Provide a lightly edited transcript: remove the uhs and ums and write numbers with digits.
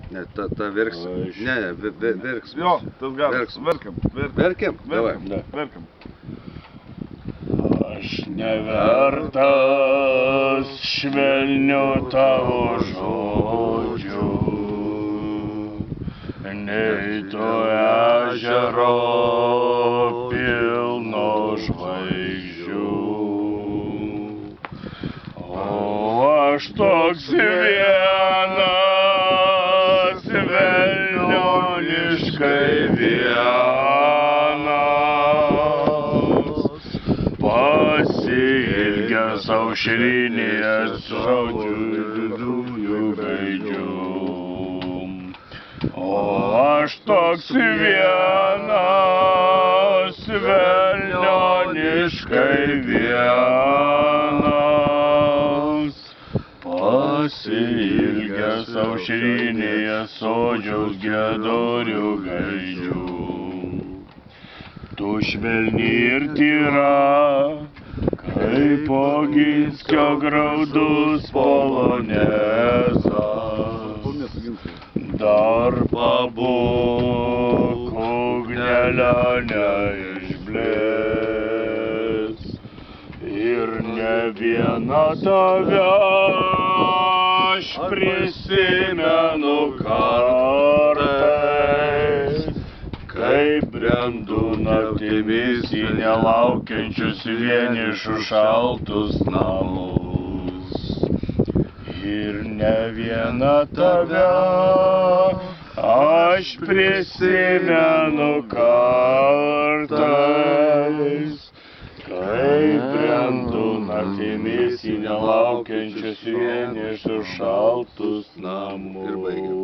Ne, ta verks. Ne, verks. Jo, tas galas. Verkiam. Verkiam? Davai. Verkiam. Aš nevertas švelnių tavo žodžių, nei to ežero pilno žvaigždžių. O aš toks vienas, velnioniškai vienas, pasiilgęs aušrinės žodžių gaidžių. O aš toks vienas, velnioniškai vienas, pasiilgęs aušrinėje sodžiaus giedorių gaidžių. Tu švelni ir tyra, kaip Oginskio graudus polonezas. Dar pabūk, ugnelė neišblės, ir ne viena tave aš prisimenu kartais, kai brendu naktimis į nelaukiančius vienišus šaltus namus. Ir ne viena tave aš prisimenu kartais, kai brendu naktimis į nelaukiančius vienišus šaltus namus.